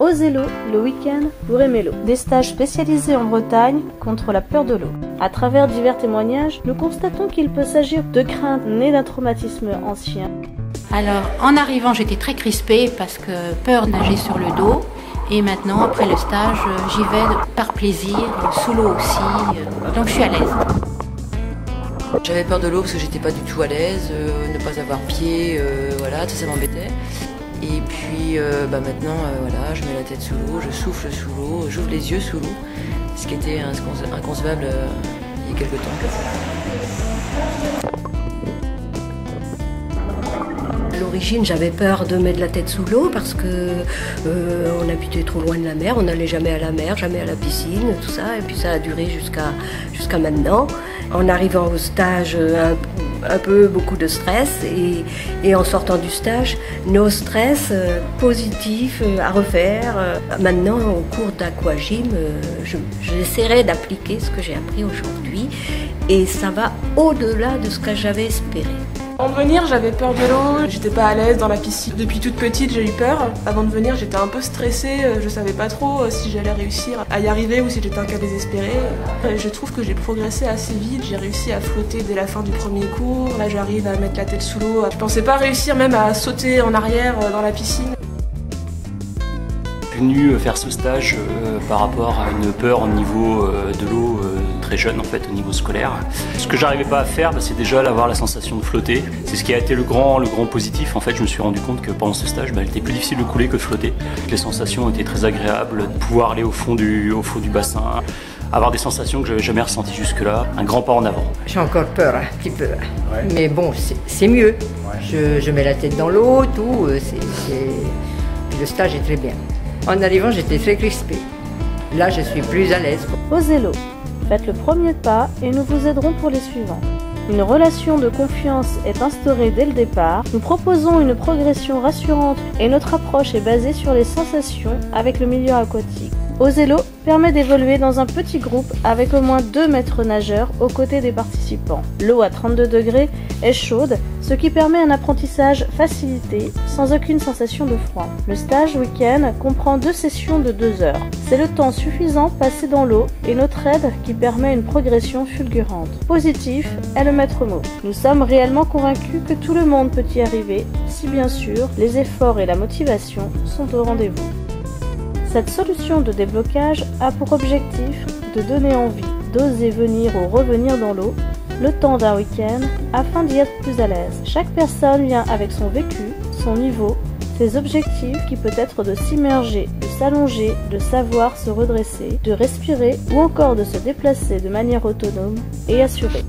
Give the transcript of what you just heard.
Osez l'eau, le week-end pour aimer l'eau. Des stages spécialisés en Bretagne contre la peur de l'eau. À travers divers témoignages, nous constatons qu'il peut s'agir de craintes nées d'un traumatisme ancien. Alors, en arrivant, j'étais très crispée parce que peur de nager sur le dos. Et maintenant, après le stage, j'y vais par plaisir, sous l'eau aussi. Donc je suis à l'aise. J'avais peur de l'eau parce que j'étais pas du tout à l'aise, ne pas avoir pied, voilà, ça m'embêtait. Et puis maintenant, voilà, je mets la tête sous l'eau, je souffle sous l'eau, j'ouvre les yeux sous l'eau, ce qui était inconcevable il y a quelques temps. À l'origine, j'avais peur de mettre la tête sous l'eau parce que on habitait trop loin de la mer, on n'allait jamais à la mer, jamais à la piscine, tout ça. Et puis ça a duré jusqu'à maintenant. En arrivant au stage, beaucoup de stress et en sortant du stage, nos stress positifs à refaire. Maintenant, au cours d'aquagym, j'essaierai d'appliquer ce que j'ai appris aujourd'hui et ça va au-delà de ce que j'avais espéré. Avant de venir, j'avais peur de l'eau, j'étais pas à l'aise dans la piscine. Depuis toute petite, j'ai eu peur. Avant de venir, j'étais un peu stressée, je savais pas trop si j'allais réussir à y arriver ou si j'étais un cas désespéré. Je trouve que j'ai progressé assez vite, j'ai réussi à flotter dès la fin du premier cours. Là, j'arrive à mettre la tête sous l'eau. Je pensais pas réussir même à sauter en arrière dans la piscine. Je suis venu faire ce stage par rapport à une peur au niveau de l'eau très jeune en fait, au niveau scolaire. Ce que j'arrivais pas à faire, c'est déjà avoir la sensation de flotter. C'est ce qui a été le grand positif. En fait, je me suis rendu compte que pendant ce stage, il était plus difficile de couler que de flotter. Les sensations étaient très agréables, de pouvoir aller au fond du bassin, avoir des sensations que je n'avais jamais ressenties jusque-là. Un grand pas en avant. J'ai encore peur un petit peu, mais bon, c'est mieux. Je mets la tête dans l'eau, tout. Le stage est très bien. En arrivant, j'étais très crispée. Là, je suis plus à l'aise. Osez l'eau. Faites le premier pas et nous vous aiderons pour les suivants. Une relation de confiance est instaurée dès le départ. Nous proposons une progression rassurante et notre approche est basée sur les sensations avec le milieu aquatique. Osez l'eau permet d'évoluer dans un petit groupe avec au moins 2 maîtres nageurs aux côtés des participants. L'eau à 32 degrés est chaude, ce qui permet un apprentissage facilité sans aucune sensation de froid. Le stage week-end comprend 2 sessions de 2 heures. C'est le temps suffisant passé dans l'eau et notre aide qui permet une progression fulgurante. Positif est le maître mot. Nous sommes réellement convaincus que tout le monde peut y arriver si bien sûr les efforts et la motivation sont au rendez-vous. Cette solution de déblocage a pour objectif de donner envie d'oser venir ou revenir dans l'eau le temps d'un week-end afin d'y être plus à l'aise. Chaque personne vient avec son vécu, son niveau, ses objectifs qui peut être de s'immerger, de s'allonger, de savoir se redresser, de respirer ou encore de se déplacer de manière autonome et assurée.